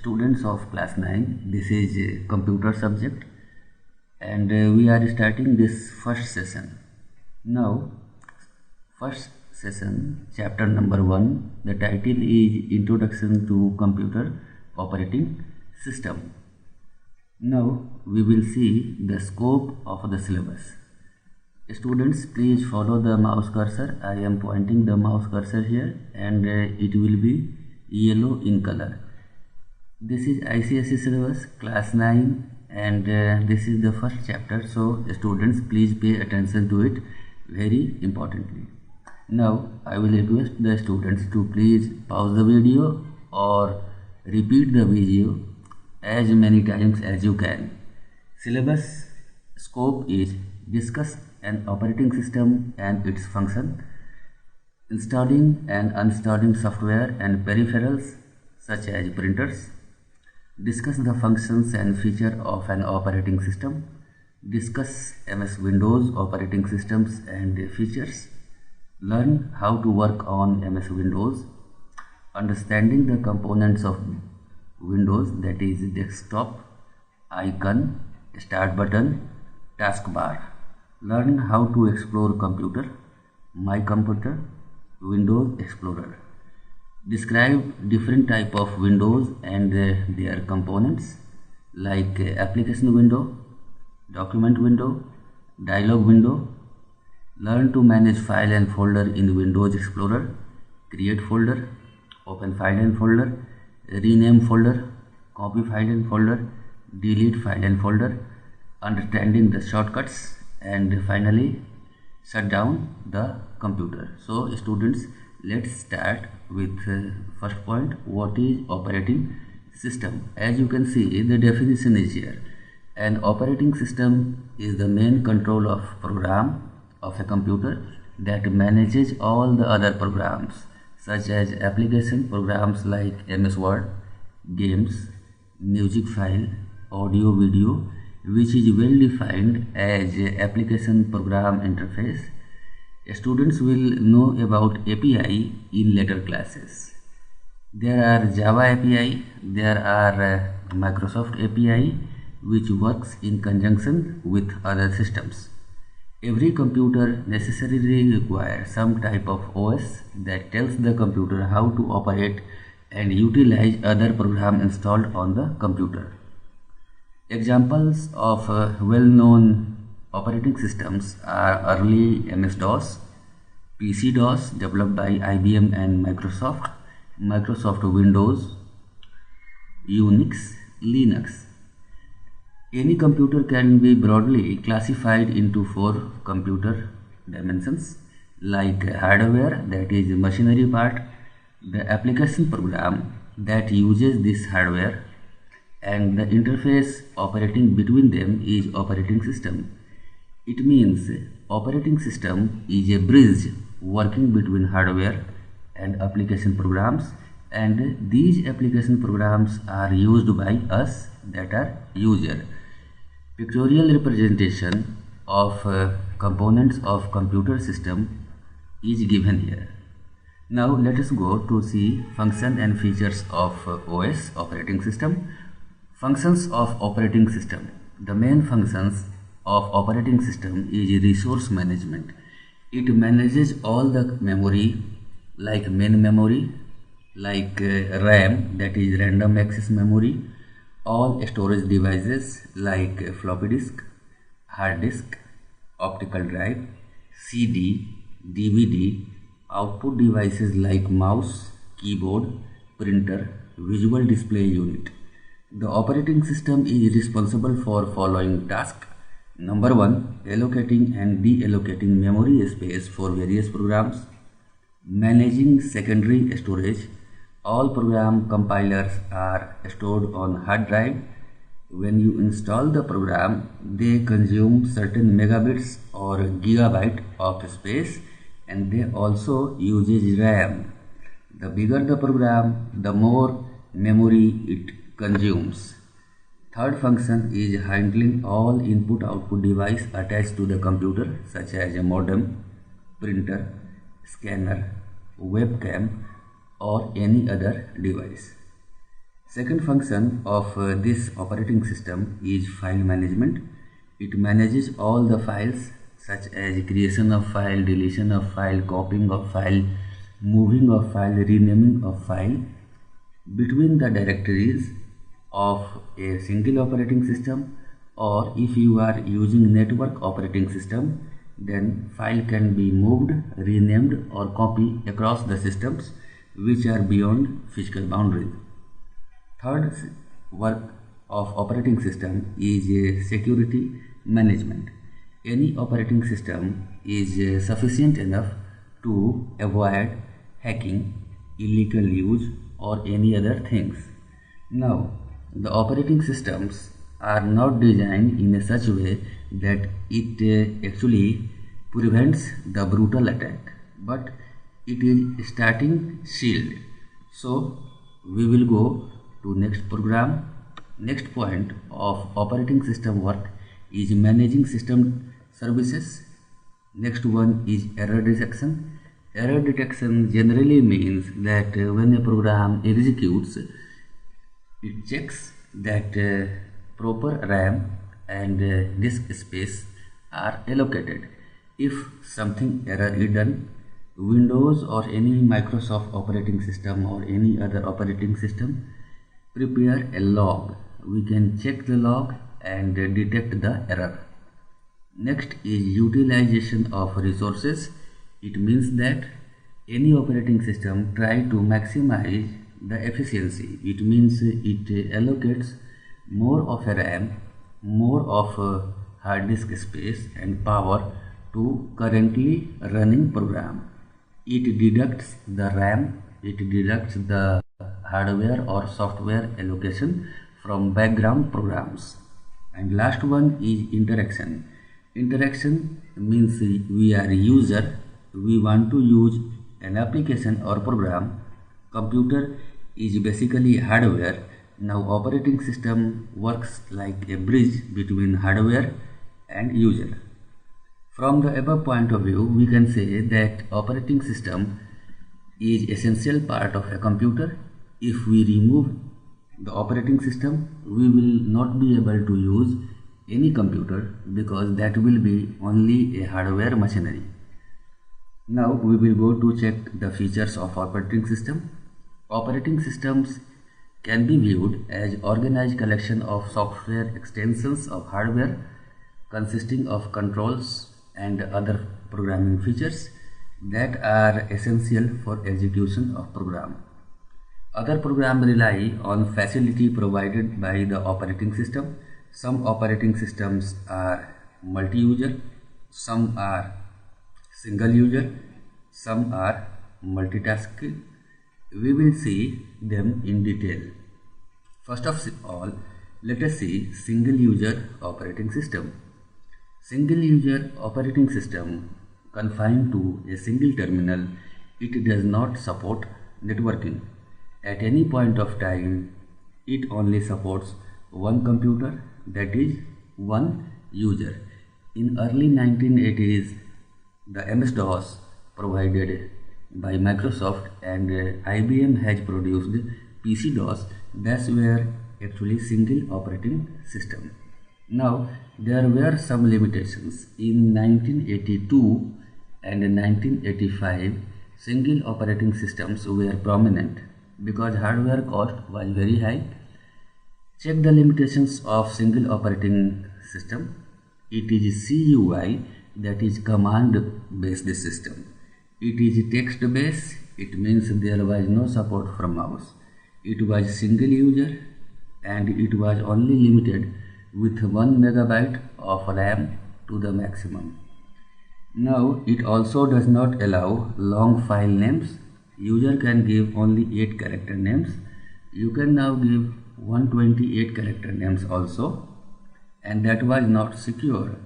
students of class 9. This is a computer subject, and we are starting this first session. Now, first session, chapter number 1. The title is Introduction to Computer Operating System. Now we will see the scope of the syllabus. Students, please follow the mouse cursor. I am pointing the mouse cursor here, and it will be yellow in color. This is ICSE syllabus class 9, and this is the first chapter, so students, please pay attention to it very importantly. Now I will request the students to please pause the video or repeat the video as many times as you can. Syllabus scope is discuss an operating system and its function, installing and uninstalling software and peripherals such as printers, discuss the functions and features of an operating system, discuss MS Windows operating systems and features, learn how to work on MS Windows, understanding the components of Windows, that is desktop, icon, start button, taskbar, learn how to explore computer, my computer, Windows Explorer, describe different type of windows and their components like application window, document window, dialog window, learn to manage file and folder in Windows Explorer, create folder, open file and folder, rename folder, copy file and folder, delete file and folder, understanding the shortcuts, and finally shut down the computer. So students, let's start with first point, what is operating system. As you can see, the definition is here. An operating system is the main control of program of a computer that manages all the other programs such as application programs like MS Word, games, music file, audio, video, which is well defined as application program interface. Students will know about API in later classes. There are Java API, there are Microsoft API, which works in conjunction with other systems. Every computer necessarily requires some type of OS that tells the computer how to operate and utilize other programs installed on the computer. Examples of well-known operating systems are early MS-DOS, PC-DOS developed by IBM and Microsoft, Microsoft Windows, Unix, Linux. Any computer can be broadly classified into 4 computer dimensions like hardware, that is machinery part, the application program that uses this hardware, and the interface operating between them is operating system. It means operating system is a bridge working between hardware and application programs, and these application programs are used by us, that are user. Pictorial representation of components of computer system is given here. Now let us go to see function and features of OS operating system. Functions of operating system. The main functions of operating system is resource management. It manages all the memory like main memory, like RAM, that is random access memory, all storage devices like floppy disk, hard disk, optical drive, CD, DVD, output devices like mouse, keyboard, printer, visual display unit. The operating system is responsible for following tasks. Number 1, allocating and deallocating memory space for various programs, managing secondary storage. All program compilers are stored on hard drive. When you install the program, they consume certain megabits or gigabyte of space, and they also use RAM. The bigger the program, the more memory it consumes. Third function is handling all input-output device attached to the computer such as a modem, printer, scanner, webcam, or any other device. Second function of this operating system is file management. It manages all the files such as creation of file, deletion of file, copying of file, moving of file, renaming of file between the directories of a single operating system, or if you are using network operating system, then file can be moved, renamed or copied across the systems which are beyond physical boundaries. Third work of operating system is security management. Any operating system is sufficient enough to avoid hacking, illegal use or any other things. Now, the operating systems are not designed in a such way that it actually prevents the brutal attack, but it is starting shield. So we will go to next program. Next point of operating system work is managing system services. Next one is error detection. Error detection generally means that when a program executes, it checks that proper RAM and disk space are allocated. If something error is done, Windows or any Microsoft operating system or any other operating system prepare a log. We can check the log and detect the error. Next is utilization of resources. It means that any operating system try to maximize the efficiency. It means it allocates more of a RAM, more of a hard disk space and power to currently running program. It deducts the RAM, it deducts the hardware or software allocation from background programs. And last one is interaction. Interaction means we are a user, we want to use an application or program. Computer is basically hardware. Now operating system works like a bridge between hardware and user. From the above point of view, we can say that operating system is essential part of a computer. If we remove the operating system, we will not be able to use any computer because that will be only a hardware machinery. Now we will go to check the features of operating system. Operating systems can be viewed as organized collection of software extensions of hardware consisting of controls and other programming features that are essential for execution of program. Other programs rely on facility provided by the operating system. Some operating systems are multi-user, some are single user, some are multitasking. We will see them in detail. First of all, let us see single user operating system. Single user operating system confined to a single terminal. It does not support networking. At any point of time, it only supports one computer, that is one user. In early 1980s, the MS-DOS provided by Microsoft and IBM has produced PC-DOS. That's where actually single operating system. Now there were some limitations. In 1982 and 1985, single operating systems were prominent because hardware cost was very high. Check the limitations of single operating system. It is CUI, that is command based system. It is text based. It means there was no support for mouse. It was single user and it was only limited with 1 megabyte of RAM to the maximum. Now it also does not allow long file names. User can give only 8 character names. You can now give 128 character names also, and that was not secure.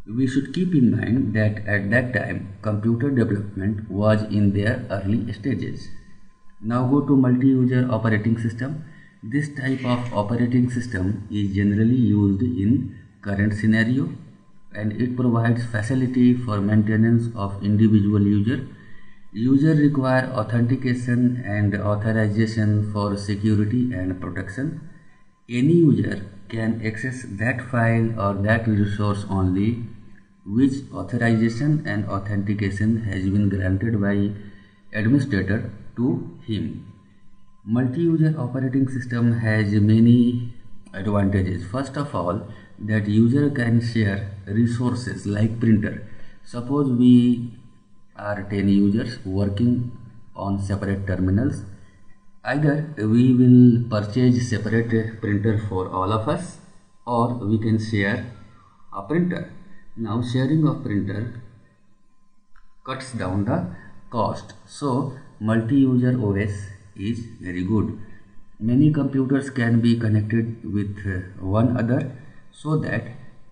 We should keep in mind that at that time computer development was in their early stages. Now go to multi-user operating system. This type of operating system is generally used in current scenario and it provides facility for maintenance of individual user. User require authentication and authorization for security and protection. Any user can access that file or that resource only which authorization and authentication has been granted by administrator to him. Multi-user operating system has many advantages. First of all, that user can share resources like printer. Suppose we are 10 users working on separate terminals. Either we will purchase separate printer for all of us, or we can share a printer. Now sharing of printer cuts down the cost. So multi-user OS is very good. Many computers can be connected with one another so that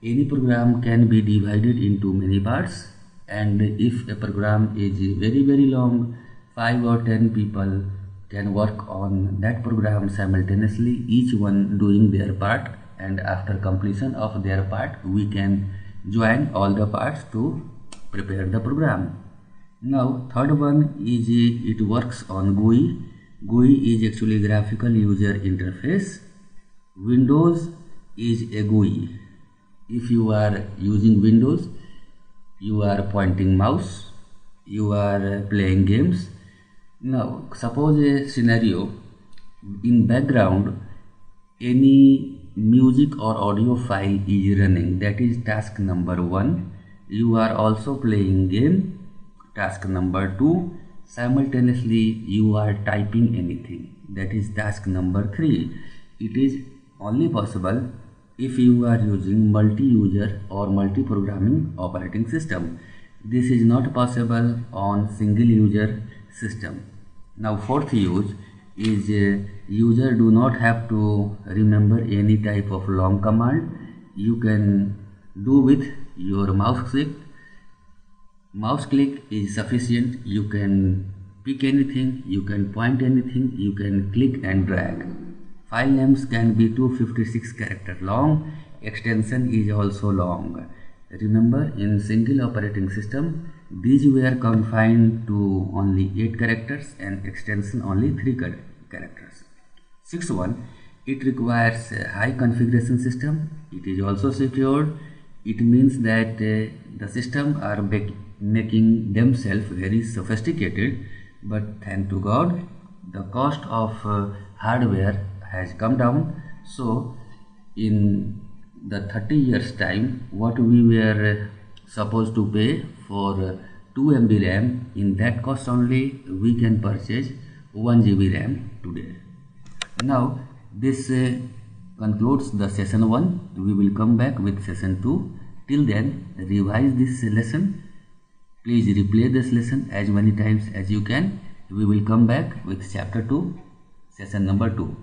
any program can be divided into many parts, and if a program is very long, 5 or 10 people can work on that program simultaneously, each one doing their part, and after completion of their part we can join all the parts to prepare the program. Now third one is it works on GUI. GUI is actually graphical user interface. Windows is a GUI. If you are using Windows, you are pointing mouse, you are playing games. Now suppose a scenario, in background any music or audio file is running, that is task number 1. You are also playing game, task number 2. Simultaneously you are typing anything, that is task number 3. It is only possible if you are using multi-user or multi-programming operating system. This is not possible on single-user system. Now fourth use is user do not have to remember any type of long command. You can do with your mouse click. Mouse click is sufficient. You can pick anything, you can point anything, you can click and drag. File names can be 256 character long. Extension is also long. Remember, in single operating system these were confined to only 8 characters and extension only 3 characters. Sixth one, it requires a high configuration system. It is also secured. It means that the system are making themselves very sophisticated, but thank to God the cost of hardware has come down. So in the 30 years time, what we were supposed to pay for 2 MB RAM, in that cost only we can purchase 1 GB RAM today. Now this concludes the session 1. We will come back with session 2. Till then, revise this lesson. Please replay this lesson as many times as you can. We will come back with chapter 2, session number 2.